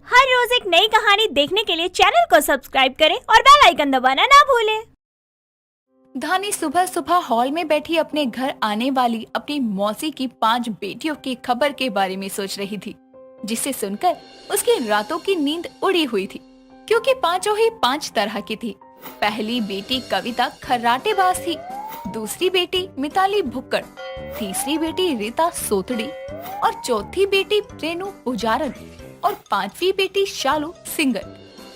हर रोज एक नई कहानी देखने के लिए चैनल को सब्सक्राइब करें और बेल आइकन दबाना ना भूलें। धानी सुबह सुबह हॉल में बैठी अपने घर आने वाली अपनी मौसी की 5 बेटियों की खबर के बारे में सोच रही थी, जिसे सुनकर उसकी रातों की नींद उड़ी हुई थी, क्योंकि पांचों ही 5 तरह की थी। पहली बेटी कविता खर्राटेबाज थी, दूसरी बेटी मिताली भुक्कड़, तीसरी बेटी रीता सोतड़ी और चौथी बेटी रेनू पुजारन और 5वीं बेटी शालू सिंगर।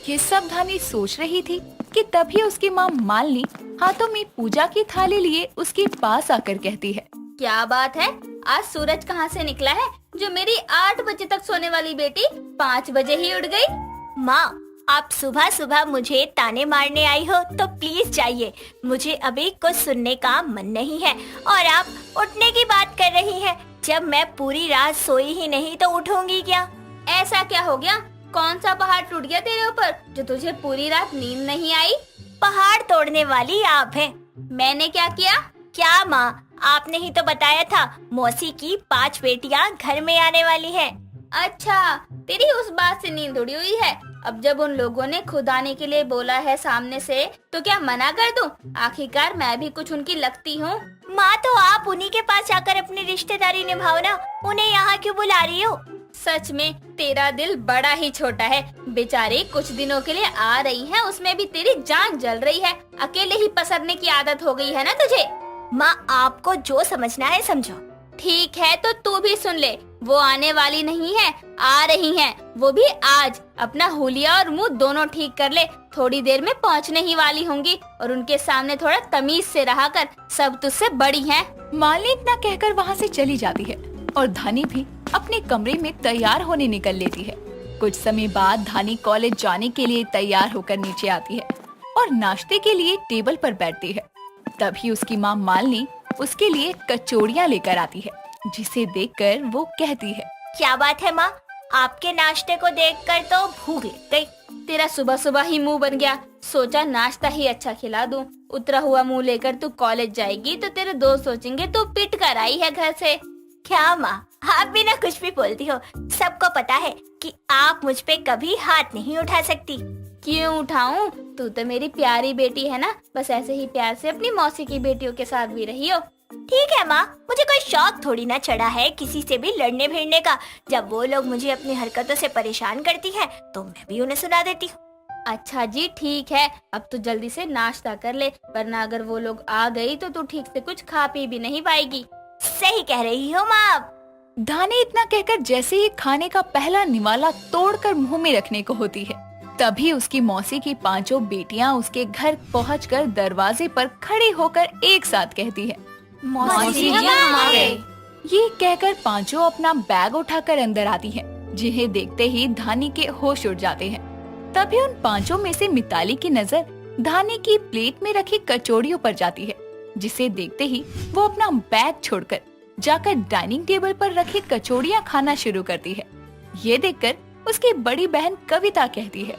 ये सब धानी सोच रही थी कि तभी उसकी माँ मालिनी हाथों में पूजा की थाली लिए उसके पास आकर कहती है, क्या बात है, आज सूरज कहाँ से निकला है जो मेरी 8 बजे तक सोने वाली बेटी 5 बजे ही उठ गई। माँ, आप सुबह सुबह मुझे ताने मारने आई हो तो प्लीज जाइए, मुझे अभी कुछ सुनने का मन नहीं है। और आप उठने की बात कर रही हैं, जब मैं पूरी रात सोई ही नहीं तो उठूंगी क्या? ऐसा क्या हो गया? कौन सा पहाड़ टूट गया तेरे ऊपर जो तुझे पूरी रात नींद नहीं आई? पहाड़ तोड़ने वाली आप हैं। मैंने क्या किया? क्या माँ, आपने ही तो बताया था मौसी की 5 बेटियाँ घर में आने वाली हैं। अच्छा, तेरी उस बात से नींद उड़ी हुई है। अब जब उन लोगों ने खुद आने के लिए बोला है सामने से, तो क्या मना कर दूं? आखिरकार मैं भी कुछ उनकी लगती हूँ। माँ, तो आप उन्हीं के पास जाकर अपनी रिश्तेदारी निभाओ ना, उन्हें यहाँ क्यों बुला रही हो? सच में तेरा दिल बड़ा ही छोटा है। बेचारी कुछ दिनों के लिए आ रही है, उसमें भी तेरी जान जल रही है। अकेले ही पसरने की आदत हो गई है ना तुझे। माँ, आपको जो समझना है समझो। ठीक है, तो तू भी सुन ले, वो आने वाली नहीं है, आ रही हैं। वो भी आज। अपना हुलिया और मुंह दोनों ठीक कर ले, थोड़ी देर में पहुंचने ही वाली होंगी। और उनके सामने थोड़ा तमीज से रहा कर, सब तुझसे बड़ी हैं। मालिनी इतना कहकर वहाँ से चली जाती है और धानी भी अपने कमरे में तैयार होने निकल लेती है। कुछ समय बाद धानी कॉलेज जाने के लिए तैयार होकर नीचे आती है और नाश्ते के लिए टेबल पर बैठती है। तभी उसकी माँ मालिनी उसके लिए कचौड़ियाँ लेकर आती है, जिसे देखकर वो कहती है, क्या बात है माँ, आपके नाश्ते को देखकर तो भूख लग गई। तेरा सुबह सुबह ही मुंह बन गया, सोचा नाश्ता ही अच्छा खिला दूं। उतरा हुआ मुंह लेकर तू कॉलेज जाएगी तो तेरे दोस्त सोचेंगे तू पिट कर आई है घर से। क्या माँ, आप भी ना कुछ भी बोलती हो। सबको पता है कि आप मुझ पे कभी हाथ नहीं उठा सकती। क्यों उठाऊं? तू तो मेरी प्यारी बेटी है ना, बस ऐसे ही प्यार से अपनी मौसी की बेटियों के साथ भी रही हो। ठीक है माँ, मुझे कोई शौक थोड़ी ना चढ़ा है किसी से भी लड़ने भिड़ने का। जब वो लोग मुझे अपनी हरकतों से परेशान करती हैं, तो मैं भी उन्हें सुना देती हूँ। अच्छा जी, ठीक है, अब तू जल्दी से नाश्ता कर ले, वरना अगर वो लोग आ गई तो तू ठीक से कुछ खा पी भी नहीं पाएगी। सही कह रही हो माँ आप। धानी इतना कहकर जैसे ही खाने का पहला निवाला तोड़कर मुंह में रखने को होती है, तभी उसकी मौसी की 5 बेटियां उसके घर पहुंचकर दरवाजे पर खड़ी होकर एक साथ कहती है, मौसी जी हम आ गए। ये कहकर 5 अपना बैग उठाकर अंदर आती हैं, जिन्हें देखते ही धानी के होश उड़ जाते हैं। तभी उन 5 में से मिताली की नजर धानी की प्लेट में रखी कचौड़ियों पर जाती है, जिसे देखते ही वो अपना बैग छोड़कर जाकर डाइनिंग टेबल पर रखी कचौड़ियाँ खाना शुरू करती है। ये देखकर उसकी बड़ी बहन कविता कहती है,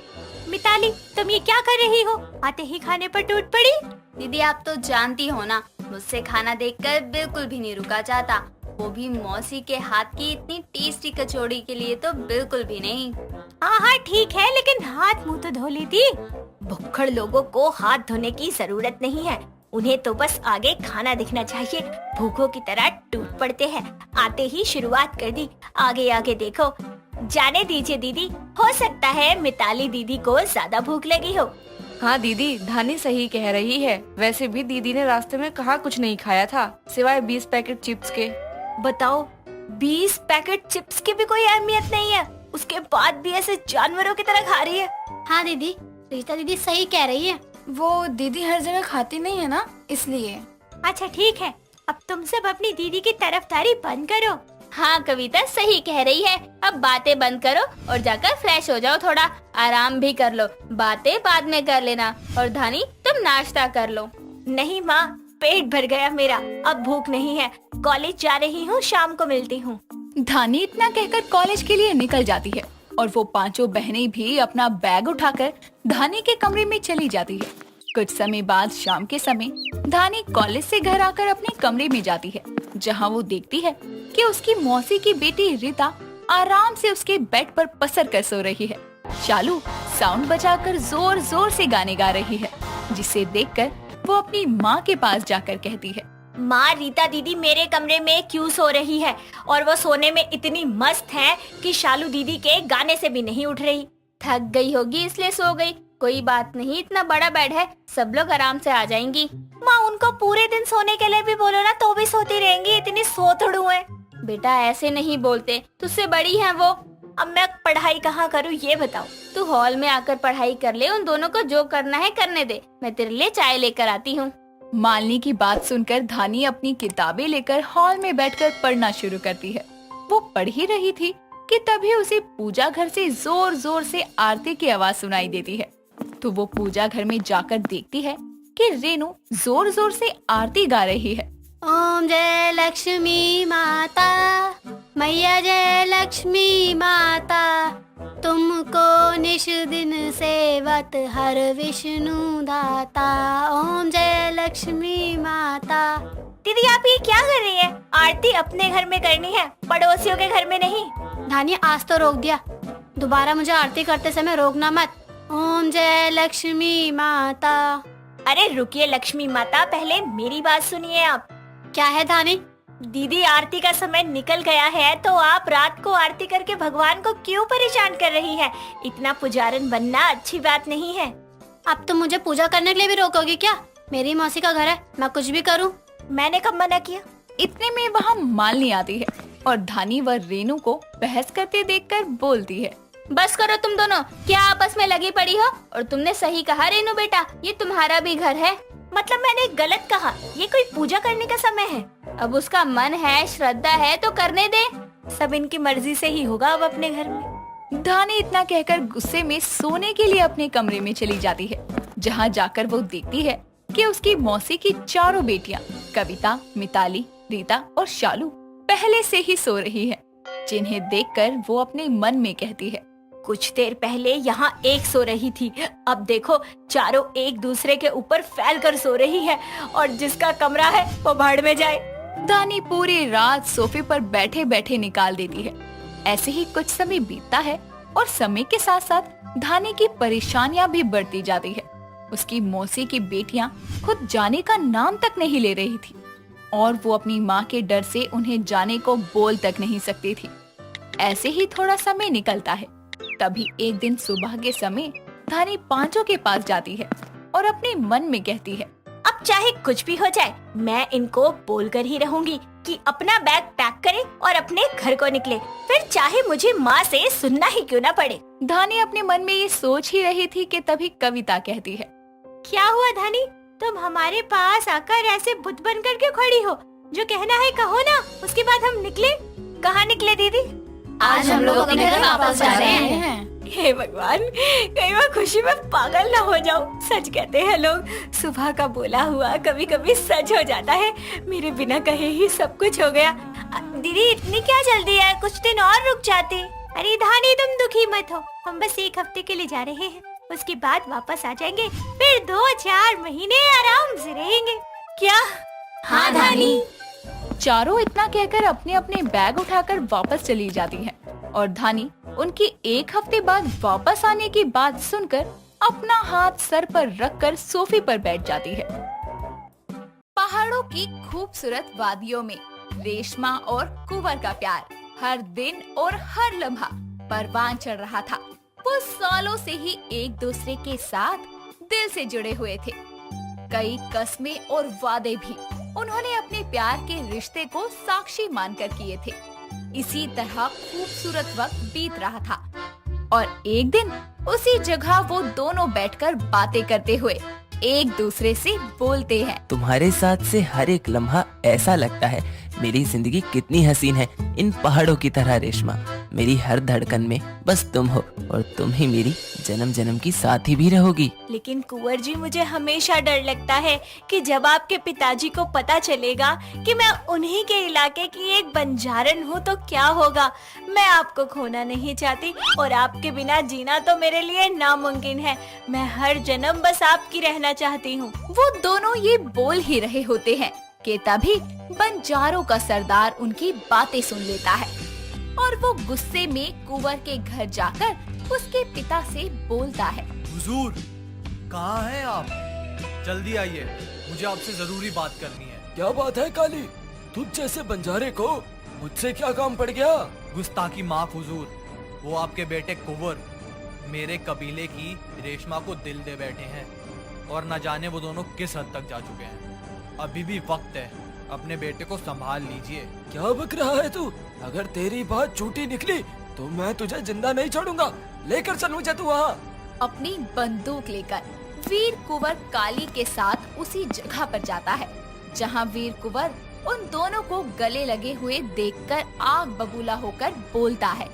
मिताली, तुम ये क्या कर रही हो? आते ही खाने पर टूट पड़ी। दीदी, आप तो जानती हो ना, मुझसे खाना देखकर बिल्कुल भी नहीं रुका जाता, वो भी मौसी के हाथ की इतनी टेस्टी कचौड़ी के लिए तो बिल्कुल भी नहीं। हाँ हाँ ठीक है, लेकिन हाथ मुंह तो धो लेती। भुक्खड़ लोगों को हाथ धोने की जरूरत नहीं है, उन्हें तो बस आगे खाना दिखना चाहिए। भूखों की तरह टूट पड़ते हैं। आते ही शुरुआत कर दी, आगे आगे देखो। जाने दीजिए दीदी, हो सकता है मिताली दीदी को ज्यादा भूख लगी हो। हाँ दीदी, धानी सही कह रही है। वैसे भी दीदी ने रास्ते में कहाँ कुछ नहीं खाया था, सिवाय 20 पैकेट चिप्स के। बताओ, 20 पैकेट चिप्स की भी कोई अहमियत नहीं है, उसके बाद भी ऐसे जानवरों की तरह खा रही है। हाँ दीदी, रीता दीदी सही कह रही है। वो दीदी हर जगह खाती नहीं है ना, इसलिए। अच्छा ठीक है, अब तुम सब अपनी दीदी की तरफदारी बंद करो। हाँ कविता सही कह रही है, अब बातें बंद करो और जाकर फ्रेश हो जाओ, थोड़ा आराम भी कर लो, बातें बाद में कर लेना। और धानी, तुम नाश्ता कर लो। नहीं माँ, पेट भर गया मेरा, अब भूख नहीं है। कॉलेज जा रही हूँ, शाम को मिलती हूँ। धानी इतना कहकर कॉलेज के लिए निकल जाती है और वो 5 बहनें भी अपना बैग उठाकर धानी के कमरे में चली जाती है। कुछ समय बाद शाम के समय धानी कॉलेज से घर आकर अपने कमरे में जाती है, जहाँ वो देखती है कि उसकी मौसी की बेटी रीता आराम से उसके बेड पर पसर कर सो रही है। शालू साउंड बजाकर जोर जोर से गाने गा रही है, जिसे देखकर वो अपनी माँ के पास जाकर कहती है, माँ, रीता दीदी मेरे कमरे में क्यों सो रही है? और वो सोने में इतनी मस्त है कि शालू दीदी के गाने से भी नहीं उठ रही। थक गई होगी इसलिए सो गई। कोई बात नहीं, इतना बड़ा बेड है, सब लोग आराम से आ जाएंगी। माँ, उनको पूरे दिन सोने के लिए भी बोलो ना तो भी सोती रहेंगी, इतनी सोतड़ू है। बेटा ऐसे नहीं बोलते, तुझसे बड़ी है वो। अब मैं पढ़ाई कहाँ करूँ ये बताओ। तू हॉल में आकर पढ़ाई कर ले, उन दोनों को जो करना है करने दे। मैं तेरे लिए चाय लेकर आती हूँ। मालिनी की बात सुनकर धानी अपनी किताबें लेकर हॉल में बैठकर पढ़ना शुरू करती है। वो पढ़ ही रही थी कि तभी उसे पूजा घर से जोर जोर से आरती की आवाज सुनाई देती है। तो वो पूजा घर में जाकर देखती है कि रेनू जोर जोर से आरती गा रही है। ओम जय लक्ष्मी माता, मैया जय लक्ष्मी माता, तुमको निश दिन सेवत हर विष्णु दाता। ओम जय लक्ष्मी माता। दीदी आप ये क्या कर रही है? आरती अपने घर में करनी है, पड़ोसियों के घर में नहीं। धानी आज तो रोक दिया, दोबारा मुझे आरती करते समय रोकना मत। ओम जय लक्ष्मी माता। अरे रुकिए लक्ष्मी माता, पहले मेरी बात सुनिए आप। क्या है धानी? दीदी आरती का समय निकल गया है तो आप रात को आरती करके भगवान को क्यों परेशान कर रही है? इतना पुजारन बनना अच्छी बात नहीं है। अब तुम मुझे पूजा करने के लिए भी रोकोगी क्या? मेरी मौसी का घर है, मैं कुछ भी करूं। मैंने कब मना किया? इतने में वहाँ मालिनी आती है और धानी व रेनू को बहस करते देखकर बोलती है, बस करो तुम दोनों, क्या आपस में लगी पड़ी हो? और तुमने सही कहा रेनू बेटा, ये तुम्हारा भी घर है। मतलब मैंने गलत कहा? ये कोई पूजा करने का समय है। अब उसका मन है, श्रद्धा है तो करने दे। सब इनकी मर्जी से ही होगा अब अपने घर में। धानी इतना कहकर गुस्से में सोने के लिए अपने कमरे में चली जाती है, जहाँ जाकर वो देखती है कि उसकी मौसी की चारों बेटियां कविता, मिताली, रीता और शालू पहले से ही सो रही है, जिन्हें देखकर वो अपने मन में कहती है, कुछ देर पहले यहाँ एक सो रही थी, अब देखो चारों एक दूसरे के ऊपर फैल कर सो रही है और जिसका कमरा है वो भाड़ में जाए। धानी पूरी रात सोफे पर बैठे बैठे निकाल देती है। ऐसे ही कुछ समय बीतता है और समय के साथ साथ धानी की परेशानियां भी बढ़ती जाती है। उसकी मौसी की बेटियां खुद जाने का नाम तक नहीं ले रही थी और वो अपनी माँ के डर से उन्हें जाने को बोल तक नहीं सकती थी। ऐसे ही थोड़ा समय निकलता है। तभी एक दिन सुबह के समय धानी पांचों के पास जाती है और अपने मन में कहती है, अब चाहे कुछ भी हो जाए मैं इनको बोलकर ही रहूंगी कि अपना बैग पैक करें और अपने घर को निकले, फिर चाहे मुझे माँ से सुनना ही क्यों ना पड़े। धानी अपने मन में ये सोच ही रही थी कि तभी कविता कहती है, क्या हुआ धानी, तुम हमारे पास आकर ऐसे बुत बन कर क्यों खड़ी हो? जो कहना है कहो ना, उसके बाद हम निकले। कहाँ निकले दीदी? आज हम लोग अपने घर वापस जा रहे हैं। हे भगवान, कहीं मैं खुशी में पागल ना हो जाऊं। सच कहते हैं लोग, सुबह का बोला हुआ कभी कभी सच हो जाता है। मेरे बिना कहे ही सब कुछ हो गया। दीदी इतनी क्या जल्दी है, कुछ दिन और रुक जाते। अरे धानी तुम दुखी मत हो, हम बस एक हफ्ते के लिए जा रहे हैं, उसके बाद वापस आ जाएंगे, फिर 2-4 महीने आराम से रहेंगे। क्या? हाँ धानी। चारों इतना कहकर अपने अपने बैग उठाकर वापस चली जाती हैं और धानी उनकी एक हफ्ते बाद वापस आने की बात सुनकर अपना हाथ सर पर रखकर सोफे पर बैठ जाती है। पहाड़ों की खूबसूरत वादियों में रेशमा और कुंवर का प्यार हर दिन और हर लम्हा परवान चढ़ रहा था। वो सालों से ही एक दूसरे के साथ दिल से जुड़े हुए थे। कई कस्में और वादे भी उन्होंने अपने प्यार के रिश्ते को साक्षी मानकर किए थे। इसी तरह खूबसूरत वक्त बीत रहा था और एक दिन उसी जगह वो दोनों बैठकर बातें करते हुए एक दूसरे से बोलते हैं, तुम्हारे साथ से हर एक लम्हा ऐसा लगता है मेरी जिंदगी कितनी हसीन है, इन पहाड़ों की तरह रेशमा। मेरी हर धड़कन में बस तुम हो और तुम ही मेरी जन्म जन्म की साथी भी रहोगी। लेकिन कुंवर जी, मुझे हमेशा डर लगता है कि जब आपके पिताजी को पता चलेगा कि मैं उन्हीं के इलाके की एक बंजारन हूँ तो क्या होगा। मैं आपको खोना नहीं चाहती और आपके बिना जीना तो मेरे लिए नामुमकिन है। मैं हर जन्म बस आपकी रहना चाहती हूँ। वो दोनों ये बोल ही रहे होते हैं कि तभी बंजारों का सरदार उनकी बातें सुन लेता है। और वो गुस्से में कुंवर के घर जाकर उसके पिता से बोलता है। हुजूर, कहाँ हैं आप? जल्दी आइए, मुझे आपसे जरूरी बात करनी है। क्या बात है काली? तुझ जैसे बंजारे को मुझसे क्या काम पड़ गया? गुस्ताखी माफ हुजूर, वो आपके बेटे कुंवर मेरे कबीले की रेशमा को दिल दे बैठे हैं और न जाने वो दोनों किस हद तक जा चुके हैं। अभी भी वक्त है, अपने बेटे को संभाल लीजिए। क्या बक रहा है तू? अगर तेरी बात झूठी निकली तो मैं तुझे जिंदा नहीं छोड़ूंगा। लेकर चल मुझे तू वहाँ। अपनी बंदूक लेकर वीर कुंवर काली के साथ उसी जगह पर जाता है जहां वीर कुंवर उन दोनों को गले लगे हुए देखकर आग बबूला होकर बोलता है।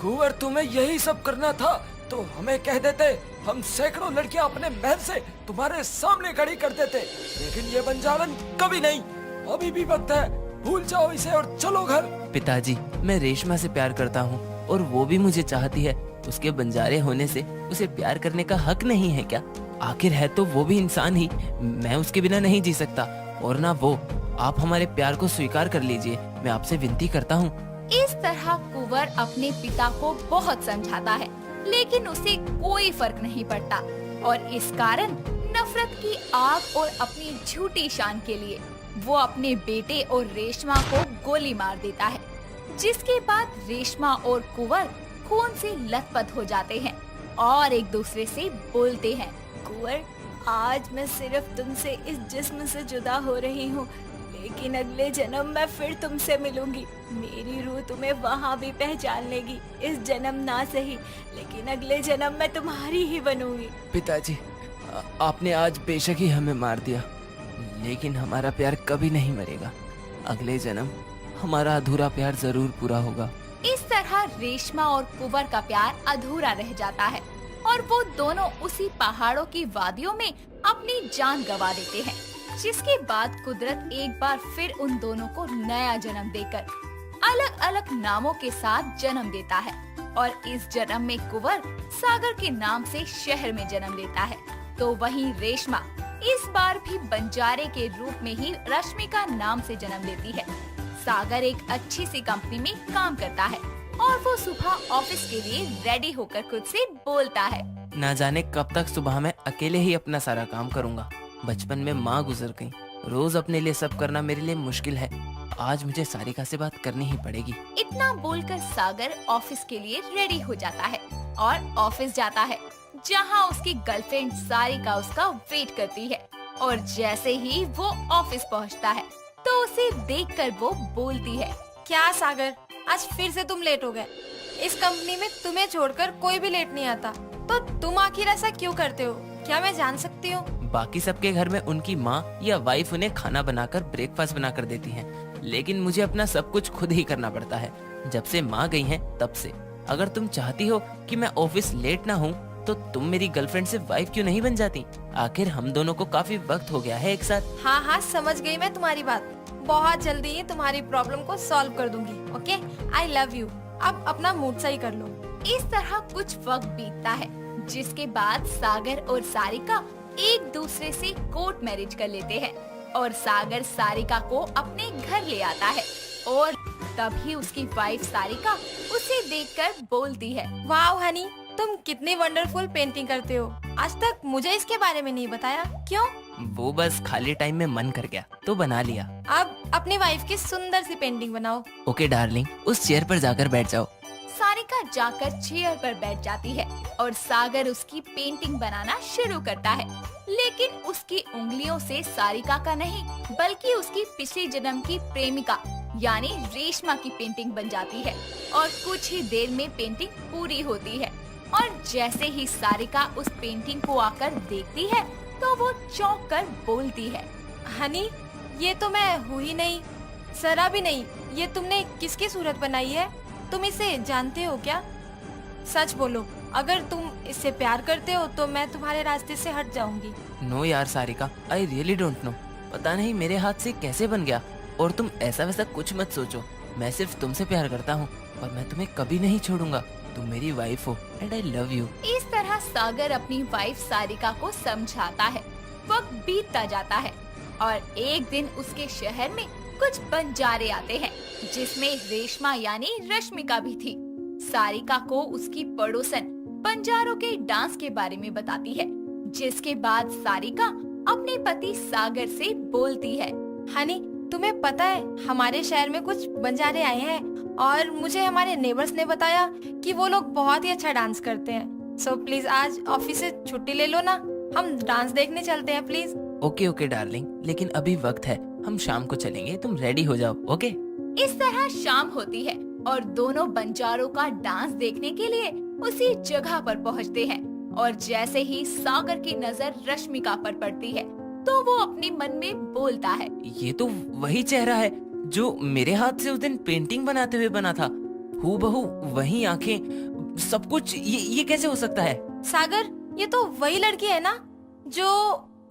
कुंवर, तुम्हें यही सब करना था तो हमें कह देते, हम सैकड़ों लड़कियां अपने महल से तुम्हारे सामने खड़ी कर देते। लेकिन ये बंजारन कभी नहीं। अभी भी वक्त है, भूल जाओ इसे और चलो घर। पिताजी, मैं रेशमा से प्यार करता हूँ और वो भी मुझे चाहती है। उसके बंजारे होने से उसे प्यार करने का हक नहीं है क्या? आखिर है तो वो भी इंसान ही। मैं उसके बिना नहीं जी सकता और ना वो। आप हमारे प्यार को स्वीकार कर लीजिए, मैं आपसे विनती करता हूँ। इस तरह कुंवर अपने पिता को बहुत समझाता है, लेकिन उसे कोई फर्क नहीं पड़ता और इस कारण नफरत की आग और अपनी झूठी शान के लिए वो अपने बेटे और रेशमा को गोली मार देता है, जिसके बाद रेशमा और कुंवर खून से लथपथ हो जाते हैं और एक दूसरे से बोलते हैं। कुंवर, आज मैं सिर्फ तुमसे इस जिस्म से जुदा हो रही हूँ, लेकिन अगले जन्म मैं फिर तुमसे मिलूंगी। मेरी रूह तुम्हें वहाँ भी पहचान लेगी। इस जन्म ना सही, लेकिन अगले जन्म मैं तुम्हारी ही बनूंगी। पिताजी, आपने आज बेशक ही हमें मार दिया, लेकिन हमारा प्यार कभी नहीं मरेगा। अगले जन्म हमारा अधूरा प्यार जरूर पूरा होगा। इस तरह रेशमा और कुंवर का प्यार अधूरा रह जाता है और वो दोनों उसी पहाड़ों की वादियों में अपनी जान गंवा देते हैं, जिसके बाद कुदरत एक बार फिर उन दोनों को नया जन्म देकर अलग अलग नामों के साथ जन्म देता है और इस जन्म में कुंवर सागर के नाम से शहर में जन्म लेता है, तो वहीं रेशमा इस बार भी बंजारे के रूप में ही रश्मिका नाम से जन्म लेती है। सागर एक अच्छी सी कंपनी में काम करता है और वो सुबह ऑफिस के लिए रेडी होकर खुद से बोलता है। ना जाने कब तक सुबह मैं अकेले ही अपना सारा काम करूँगा। बचपन में माँ गुजर गई, रोज अपने लिए सब करना मेरे लिए मुश्किल है। आज मुझे सारिका से बात करनी ही पड़ेगी। इतना बोलकर सागर ऑफिस के लिए रेडी हो जाता है और ऑफिस जाता है, जहां उसकी गर्लफ्रेंड सारिका उसका वेट करती है और जैसे ही वो ऑफिस पहुंचता है तो उसे देखकर वो बोलती है। क्या सागर, आज फिर से तुम लेट हो गए। इस कंपनी में तुम्हें छोड़कर कोई भी लेट नहीं आता, तो तुम आखिर ऐसा क्यों करते हो? क्या मैं जान सकती हूँ? बाकी सबके घर में उनकी माँ या वाइफ उन्हें खाना बनाकर ब्रेकफास्ट बनाकर देती हैं, लेकिन मुझे अपना सब कुछ खुद ही करना पड़ता है। जब से माँ गई हैं तब से। अगर तुम चाहती हो कि मैं ऑफिस लेट ना हूँ तो तुम मेरी गर्लफ्रेंड से वाइफ क्यों नहीं बन जाती? आखिर हम दोनों को काफी वक्त हो गया है एक साथ। हाँ हाँ, समझ गई मैं तुम्हारी बात। बहुत जल्दी ही तुम्हारी प्रॉब्लम को सॉल्व कर दूंगी। Okay, I love you. अब अपना मूड सही कर लो। इस तरह कुछ वक्त बीतता है, जिसके बाद सागर और सारिका एक दूसरे से कोर्ट मैरिज कर लेते हैं और सागर सारिका को अपने घर ले आता है और तभी उसकी वाइफ सारिका उसे देखकर बोलती है। वाओ हनी, तुम कितनी वंडरफुल पेंटिंग करते हो। आज तक मुझे इसके बारे में नहीं बताया, क्यों? वो बस खाली टाइम में मन कर गया तो बना लिया। अब अपनी वाइफ की सुंदर सी पेंटिंग बनाओ। ओके डार्लिंग, उस चेयर पर जाकर बैठ जाओ। सारिका जाकर चेयर पर बैठ जाती है और सागर उसकी पेंटिंग बनाना शुरू करता है, लेकिन उसकी उंगलियों से सारिका का नहीं बल्कि उसकी पिछले जन्म की प्रेमिका यानी रेशमा की पेंटिंग बन जाती है और कुछ ही देर में पेंटिंग पूरी होती है और जैसे ही सारिका उस पेंटिंग को आकर देखती है तो वो चौंक कर बोलती है। हनी, ये तो मैं हूँ ही नहीं, जरा भी नहीं। ये तुमने किसकी सूरत बनाई है? तुम इसे जानते हो क्या? सच बोलो, अगर तुम इससे प्यार करते हो तो मैं तुम्हारे रास्ते से हट जाऊंगी। नो यार Sarika, I really don't know. पता नहीं मेरे हाथ से कैसे बन गया। और तुम ऐसा वैसा कुछ मत सोचो, मैं सिर्फ तुमसे प्यार करता हूँ और मैं तुम्हें कभी नहीं छोड़ूंगा। तुम मेरी वाइफ हो एंड आई लव यू। इस तरह सागर अपनी वाइफ सारिका को समझाता है। वक्त बीतता जाता है और एक दिन उसके शहर में कुछ बंजारे आते हैं जिसमें रेशमा यानी रश्मिका भी थी। सारिका को उसकी पड़ोसन बंजारों के डांस के बारे में बताती है, जिसके बाद सारिका अपने पति सागर से बोलती है। हनी, तुम्हें पता है हमारे शहर में कुछ बंजारे आए हैं और मुझे हमारे नेबर्स ने बताया कि वो लोग बहुत ही अच्छा डांस करते हैं। सो प्लीज आज ऑफिस से छुट्टी ले लो ना, हम डांस देखने चलते हैं प्लीज। ओके डार्लिंग, लेकिन अभी वक्त है, हम शाम को चलेंगे, तुम रेडी हो जाओ। ओके। इस तरह शाम होती है और दोनों बंजारों का डांस देखने के लिए उसी जगह पर पहुंचते हैं। और जैसे ही सागर की नजर रश्मिका पर पड़ती है तो वो अपने मन में बोलता है, ये तो वही चेहरा है जो मेरे हाथ से उस दिन पेंटिंग बनाते हुए बना था। हूबहू वही आंखें, सब कुछ। ये कैसे हो सकता है? सागर, ये तो वही लड़की है ना जो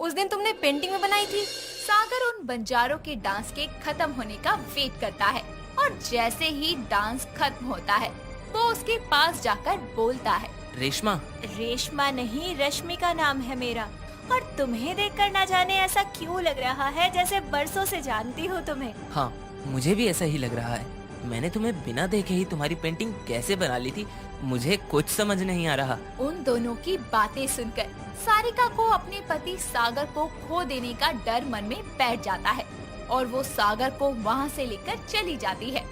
उस दिन तुमने पेंटिंग में बनाई थी। सागर उन बंजारों के डांस के खत्म होने का वेट करता है और जैसे ही डांस खत्म होता है वो उसके पास जाकर बोलता है, रेशमा। रेशमा नहीं, रश्मिका नाम है मेरा। और तुम्हें देखकर ना जाने ऐसा क्यों लग रहा है जैसे बरसों से जानती हो तुम्हें। हाँ, मुझे भी ऐसा ही लग रहा है। मैंने तुम्हें बिना देखे ही तुम्हारी पेंटिंग कैसे बना ली थी, मुझे कुछ समझ नहीं आ रहा। उन दोनों की बातें सुनकर सारिका को अपने पति सागर को खो देने का डर मन में बैठ जाता है और वो सागर को वहाँ से लेकर चली जाती है।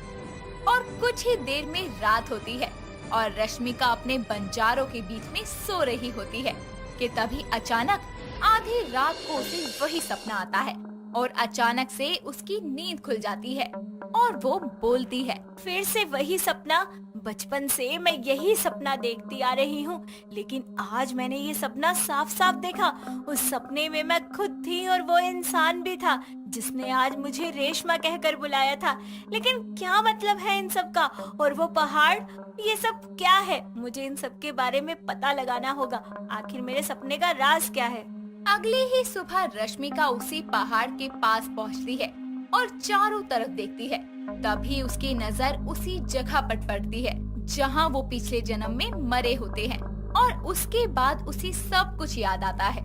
और कुछ ही देर में रात होती है और रश्मिका अपने बंजारों के बीच में सो रही होती है कि तभी अचानक आधी रात को उसे वही सपना आता है और अचानक से उसकी नींद खुल जाती है और वो बोलती है, फिर से वही सपना। बचपन से मैं यही सपना देखती आ रही हूँ, लेकिन आज मैंने ये सपना साफ साफ देखा। उस सपने में मैं खुद थी और वो इंसान भी था जिसने आज मुझे रेशमा कहकर बुलाया था। लेकिन क्या मतलब है इन सब का? और वो पहाड़, ये सब क्या है? मुझे इन सब के बारे में पता लगाना होगा। आखिर मेरे सपने का राज क्या है? अगली ही सुबह रश्मिका उसी पहाड़ के पास पहुंचती है और चारों तरफ देखती है। तभी उसकी नजर उसी जगह पर पड़ती है जहां वो पिछले जन्म में मरे होते हैं और उसके बाद उसे सब कुछ याद आता है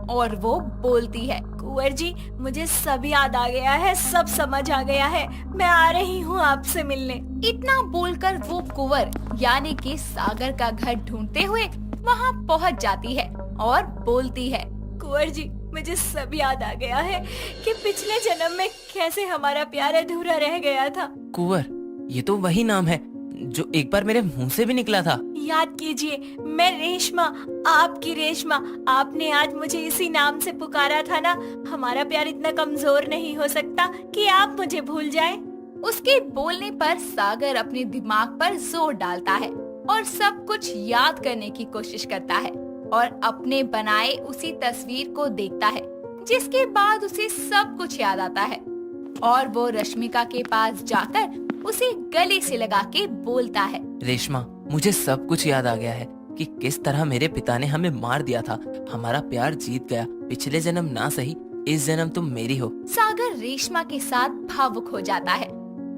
और वो बोलती है, कुंवर जी, मुझे सब याद आ गया है, सब समझ आ गया है। मैं आ रही हूँ आपसे मिलने। इतना बोलकर वो कुंवर यानी कि सागर का घर ढूंढते हुए वहाँ पहुँच जाती है और बोलती है, कुंवर जी, मुझे सब याद आ गया है कि पिछले जन्म में कैसे हमारा प्यार अधूरा रह गया था। कुंवर, ये तो वही नाम है जो एक बार मेरे मुंह से भी निकला था। याद कीजिए, मैं रेशमा, आपकी रेशमा। आपने आज मुझे इसी नाम से पुकारा था ना। हमारा प्यार इतना कमजोर नहीं हो सकता कि आप मुझे भूल जाएं। उसके बोलने पर सागर अपने दिमाग पर जोर डालता है और सब कुछ याद करने की कोशिश करता है और अपने बनाए उसी तस्वीर को देखता है, जिसके बाद उसे सब कुछ याद आता है और वो रश्मिका के पास जाकर उसे गले से लगा के बोलता है, रेशमा, मुझे सब कुछ याद आ गया है कि किस तरह मेरे पिता ने हमें मार दिया था। हमारा प्यार जीत गया। पिछले जन्म ना सही, इस जन्म तुम मेरी हो। सागर रेशमा के साथ भावुक हो जाता है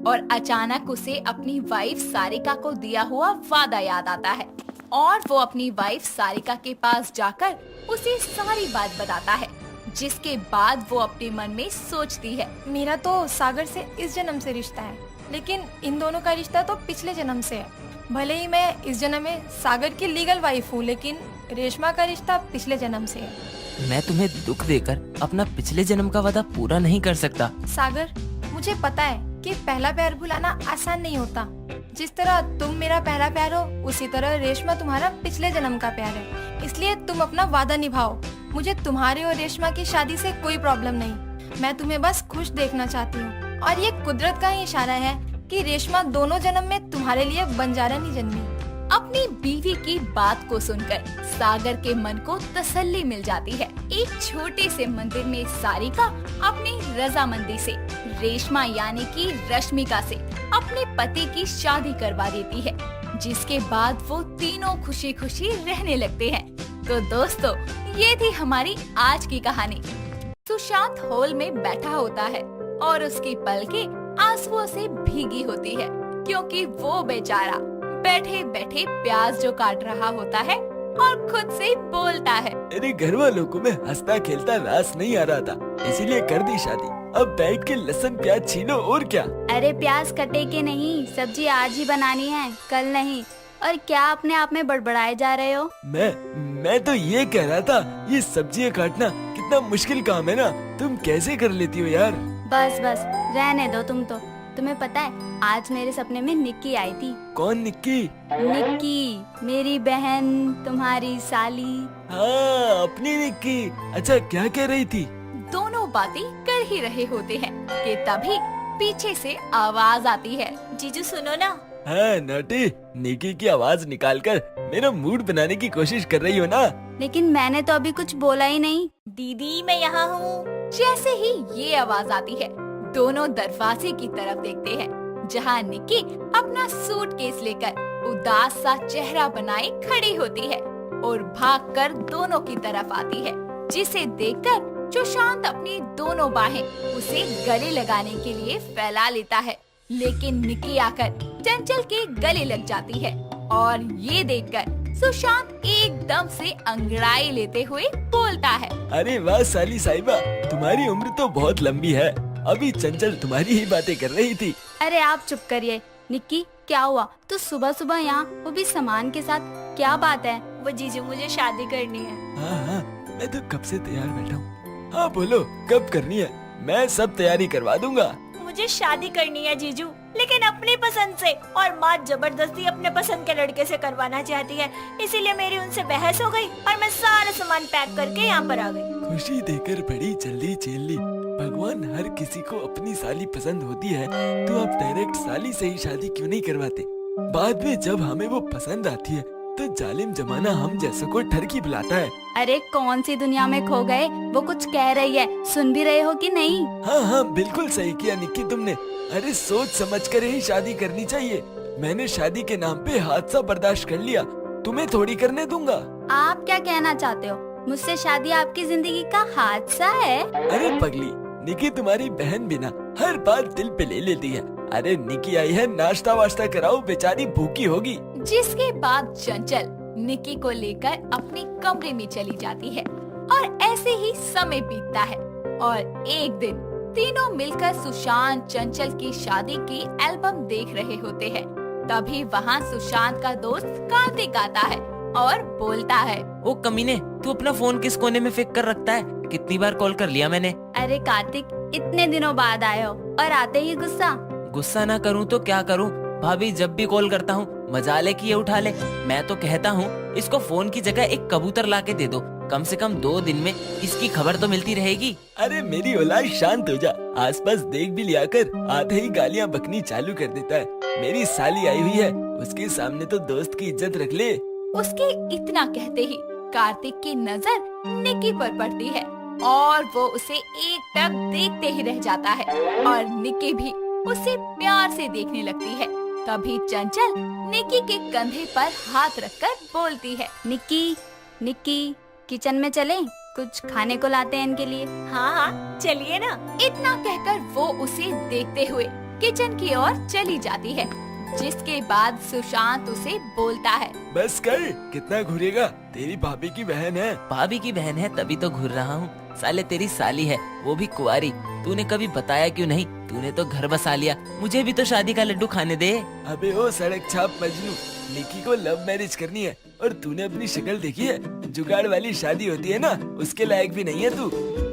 और अचानक उसे अपनी वाइफ सारिका को दिया हुआ वादा याद आता है और वो अपनी वाइफ सारिका के पास जाकर उसे सारी बात बताता है, जिसके बाद वो अपने मन में सोचती है, मेरा तो सागर से इस जन्म से रिश्ता है, लेकिन इन दोनों का रिश्ता तो पिछले जन्म से है। भले ही मैं इस जन्म में सागर की लीगल वाइफ हूँ, लेकिन रेशमा का रिश्ता पिछले जन्म से है। मैं तुम्हें दुख देकर अपना पिछले जन्म का वादा पूरा नहीं कर सकता। सागर, मुझे पता है कि पहला प्यार भुलाना आसान नहीं होता। जिस तरह तुम मेरा पहला प्यार हो, उसी तरह रेशमा तुम्हारा पिछले जन्म का प्यार है। इसलिए तुम अपना वादा निभाओ। मुझे तुम्हारे और रेशमा की शादी से कोई प्रॉब्लम नहीं। मैं तुम्हें बस खुश देखना चाहती हूँ और ये कुदरत का ही इशारा है कि रेशमा दोनों जन्म में तुम्हारे लिए बंजारा नहीं जन्मी। अपनी बीवी की बात को सुनकर सागर के मन को तसल्ली मिल जाती है। एक छोटे से मंदिर में सारिका अपनी रजामंदी से रेशमा यानी कि रश्मिका से अपने पति की शादी करवा देती है, जिसके बाद वो तीनों खुशी खुशी रहने लगते हैं। तो दोस्तों, ये थी हमारी आज की कहानी। सुशांत हॉल में बैठा होता है और उसकी पलकें आंसुओं से भीगी होती है, क्योंकि वो बेचारा बैठे बैठे प्याज जो काट रहा होता है और खुद से बोलता है, मेरे घर वालों को मैं हंसता खेलता रास नहीं आ रहा था, इसीलिए कर दी शादी। अब बैठ के लहसुन प्याज छीलो और क्या। अरे प्याज कटे के नहीं, सब्जी आज ही बनानी है, कल नहीं। और क्या अपने आप में बड़बड़ाए जा रहे हो? मैं तो ये कह रहा था, ये सब्जियाँ काटना कितना मुश्किल काम है ना, तुम कैसे कर लेती हो यार। बस बस रहने दो तुम तो। तुम्हें पता है आज मेरे सपने में निक्की आई थी। कौन निक्की? निक्की मेरी बहन, तुम्हारी साली। हाँ अपनी निक्की। अच्छा क्या कह रही थी? दोनों बातें कर ही रहे होते हैं कि तभी पीछे से आवाज आती है। जीजू सुनो ना। हाँ नोटी, निक्की की आवाज निकालकर मेरा मूड बनाने की कोशिश कर रही हो ना। लेकिन मैंने तो अभी कुछ बोला ही नहीं। दीदी मैं यहाँ हूँ। जैसे ही ये आवाज आती है दोनों दरवाजे की तरफ देखते हैं जहाँ निक्की अपना सूटकेस लेकर उदास सा चेहरा बनाए खड़ी होती है और भागकर दोनों की तरफ आती है, जिसे देखकर सुशांत अपनी दोनों बाहें उसे गले लगाने के लिए फैला लेता है। लेकिन निक्की आकर चंचल के गले लग जाती है और ये देखकर सुशांत एकदम से अंगड़ाई लेते हुए बोलता है, अरे वाह साली साहिबा, तुम्हारी उम्र तो बहुत लंबी है। अभी चंचल तुम्हारी ही बातें कर रही थी। अरे आप चुप करिए। निक्की क्या हुआ? तो सुबह सुबह यहाँ, वो भी सामान के साथ, क्या बात है? वो जीजू मुझे शादी करनी है। हाँ मैं तो कब से तैयार बैठा हूँ। हाँ बोलो कब करनी है, मैं सब तैयारी करवा दूंगा। मुझे शादी करनी है जीजू, लेकिन अपनी पसंद से, और माँ जबरदस्ती अपने पसंद के लड़के से करवाना चाहती है। इसीलिए मेरी उनसे बहस हो गई और मैं सारा सामान पैक करके यहाँ पर आ गई। खुशी देकर बड़ी जल्दी झेल ली। भगवान हर किसी को अपनी साली पसंद होती है, तो आप डायरेक्ट साली से ही शादी क्यों नहीं करवाते? बाद में जब हमें वो पसंद आती है तो जालिम जमाना हम जैसों को ठरकी बुलाता है। अरे कौन सी दुनिया में खो गए? वो कुछ कह रही है, सुन भी रहे हो कि नहीं? हाँ बिल्कुल सही किया निक्की तुमने। अरे सोच समझ कर ही शादी करनी चाहिए। मैंने शादी के नाम पे हादसा बर्दाश्त कर लिया, तुम्हें थोड़ी करने दूंगा। आप क्या कहना चाहते हो? मुझसे शादी आपकी जिंदगी का हादसा है? अरे पगली, निक्की तुम्हारी बहन बिना हर बात दिल पे ले लेती है। अरे निक्की आई है, नाश्ता वाश्ता कराओ, बेचारी भूखी होगी। जिसके बाद चंचल निक्की को लेकर अपने कमरे में चली जाती है और ऐसे ही समय बीतता है। और एक दिन तीनों मिलकर सुशांत चंचल की शादी की एल्बम देख रहे होते हैं। तभी वहाँ सुशांत का दोस्त कार्तिक आता है और बोलता है, ओ कमीने, तू अपना फोन किस कोने में फेंक कर रखता है? कितनी बार कॉल कर लिया मैंने। अरे कार्तिक, इतने दिनों बाद आए हो और आते ही गुस्सा। गुस्सा ना करूँ तो क्या करूँ? भाभी जब भी कॉल करता हूँ मजाले की ये उठा ले। मैं तो कहता हूँ इसको फोन की जगह एक कबूतर ला के दे दो, कम से कम 2 दिन में इसकी खबर तो मिलती रहेगी। अरे मेरी औलाद शांत हो जा, आसपास देख भी लिया कर, आते ही गालियाँ बकनी चालू कर देता है। मेरी साली आई हुई है, उसके सामने तो दोस्त की इज्जत रख ले। उसके इतना कहते ही कार्तिक की नजर निक्की पर पड़ती है और वो उसे एकटक देखते ही रह जाता है और निक्की भी उसे प्यार से देखने लगती है। तभी चंचल निक्की के कंधे पर हाथ रखकर बोलती है, निक्की किचन में चलें? कुछ खाने को लाते हैं इनके लिए। हाँ चलिए ना। इतना कहकर वो उसे देखते हुए किचन की ओर चली जाती है। जिसके बाद सुशांत उसे बोलता है, बस कर, कितना घूरेगा? तेरी भाभी की बहन है। भाभी की बहन है तभी तो घूर रहा हूँ। साले तेरी साली है, वो भी कुंवारी। तूने कभी बताया क्यों नहीं? तूने तो घर बसा लिया, मुझे भी तो शादी का लड्डू खाने दे। अबे ओ सड़क छाप मजनू, निक्की को लव मैरिज करनी है और तूने अपनी शक्ल देखी है? जुगाड़ वाली शादी होती है ना, उसके लायक भी नहीं है तू।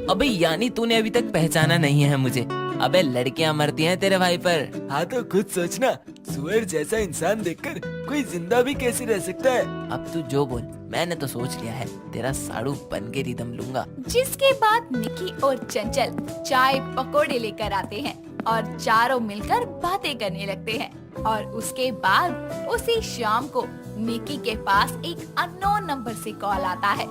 अबे यानी तूने अभी तक पहचाना नहीं है मुझे? अबे लड़कियां मरती हैं तेरे भाई पर। हाँ तो खुद सोचना, सुअर जैसा इंसान देखकर कोई जिंदा भी कैसे रह सकता है? अब तू जो बोल, मैंने तो सोच लिया है, तेरा साड़ू बन के रिदम लूंगा। जिसके बाद निक्की और चंचल चाय पकोड़े लेकर आते हैं और चारों मिलकर बातें करने लगते हैं। और उसके बाद उसी शाम को निक्की के पास एक अननोन नंबर से कॉल आता है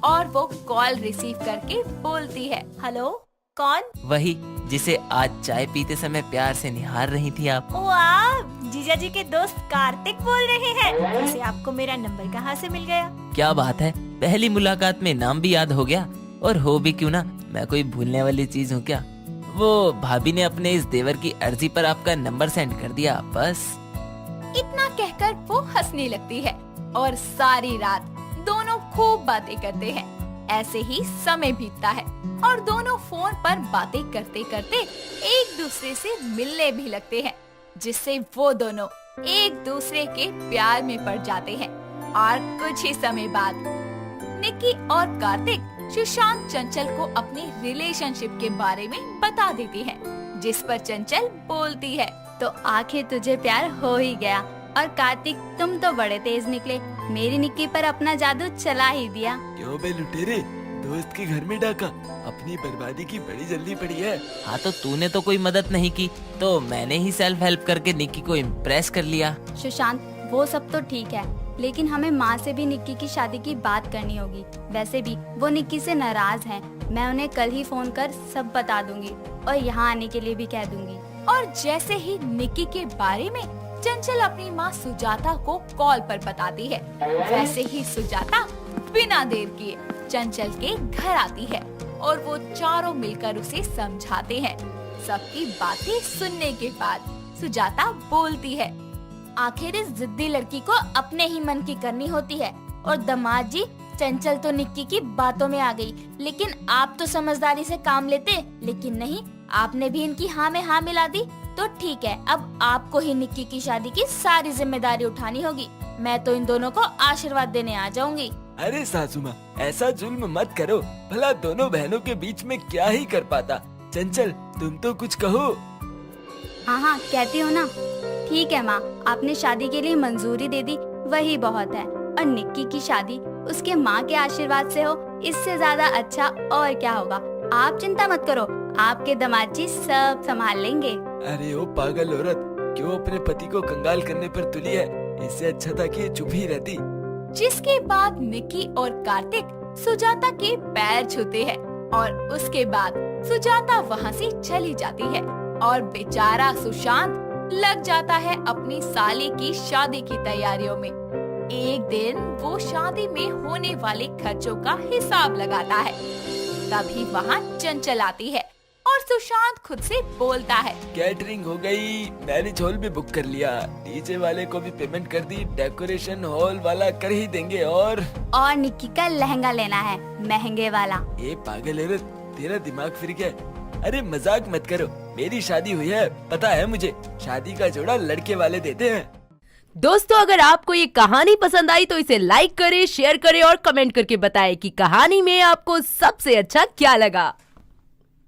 और वो कॉल रिसीव करके बोलती है, हेलो कौन? वही जिसे आज चाय पीते समय प्यार से निहार रही थी आप। ओ आप जीजा जी के दोस्त कार्तिक बोल रहे हैं। वैसे आपको मेरा नंबर कहाँ से मिल गया? क्या बात है, पहली मुलाकात में नाम भी याद हो गया। और हो भी क्यों ना, मैं कोई भूलने वाली चीज हूँ क्या? वो भाभी ने अपने इस देवर की अर्जी पर आपका नंबर सेंड कर दिया, बस। इतना कहकर वो हंसने लगती है और सारी रात दोनों खूब बातें करते हैं। ऐसे ही समय बीतता है और दोनों फोन पर बातें करते करते एक दूसरे से मिलने भी लगते हैं, जिससे वो दोनों एक दूसरे के प्यार में पड़ जाते हैं। और कुछ ही समय बाद निक्की और कार्तिक सुशांत चंचल को अपने रिलेशनशिप के बारे में बता देती हैं, जिस पर चंचल बोलती है, तो आखिर तुझे प्यार हो ही गया। और कार्तिक तुम तो बड़े तेज निकले, मेरी निक्की पर अपना जादू चला ही दिया। क्यों बे लुटेरे, दोस्त के घर में डाका, अपनी बर्बादी की बड़ी जल्दी पड़ी है। हाँ तो तूने तो कोई मदद नहीं की, तो मैंने ही सेल्फ हेल्प करके निक्की को इम्प्रेस कर लिया। सुशांत वो सब तो ठीक है, लेकिन हमें माँ से भी निक्की की शादी की बात करनी होगी। वैसे भी वो निक्की से नाराज हैं। मैं उन्हें कल ही फोन कर सब बता दूंगी और यहाँ आने के लिए भी कह दूंगी। और जैसे ही निक्की के बारे में चंचल अपनी माँ सुजाता को कॉल पर बताती है, वैसे ही सुजाता बिना देर किए चंचल के घर आती है और वो चारों मिलकर उसे समझाते हैं। सबकी बातें सुनने के बाद सुजाता बोलती है, आखिर इस जिद्दी लड़की को अपने ही मन की करनी होती है। और दामाद जी, चंचल तो निक्की की बातों में आ गई, लेकिन आप तो समझदारी से काम लेते, लेकिन नहीं, आपने भी इनकी हाँ में हाँ मिला दी। तो ठीक है, अब आपको ही निक्की की शादी की सारी जिम्मेदारी उठानी होगी। मैं तो इन दोनों को आशीर्वाद देने आ जाऊंगी। अरे सासू माँ, ऐसा जुल्म मत करो, भला दोनों बहनों के बीच में क्या ही कर पाता। चंचल तुम तो कुछ कहो। हाँ हाँ कहती हो ना। ठीक है माँ, आपने शादी के लिए मंजूरी दे दी, वही बहुत है। और निक्की की शादी उसके माँ के आशीर्वाद से हो, इससे ज्यादा अच्छा और क्या होगा। आप चिंता मत करो, आपके दामाद जी सब संभाल लेंगे। अरे ओ पागल औरत, क्यों अपने पति को कंगाल करने पर तुली है? इससे अच्छा था कि ये चुप ही रहती। जिसके बाद निक्की और कार्तिक सुजाता के पैर छूते हैं और उसके बाद सुजाता वहाँ से चली जाती है और बेचारा सुशांत लग जाता है अपनी साली की शादी की तैयारियों में। एक दिन वो शादी में होने वाले खर्चों का हिसाब लगाता है, तभी वहाँ चंचल आती है और सुशांत खुद से बोलता है, कैटरिंग हो गई, मैरिज हॉल भी बुक कर लिया, डीजे वाले को भी पेमेंट कर दी, डेकोरेशन हॉल वाला कर ही देंगे। और निक्की का लहंगा लेना है, महंगे वाला। ये पागल औरत, तेरा दिमाग फिर गया? अरे मजाक मत करो, मेरी शादी हुई है, पता है मुझे। शादी का जोड़ा लड़के वाले देते हैं। दोस्तों, अगर आपको ये कहानी पसंद आई तो इसे लाइक करें, शेयर करें और कमेंट करके बताएं कि कहानी में आपको सबसे अच्छा क्या लगा।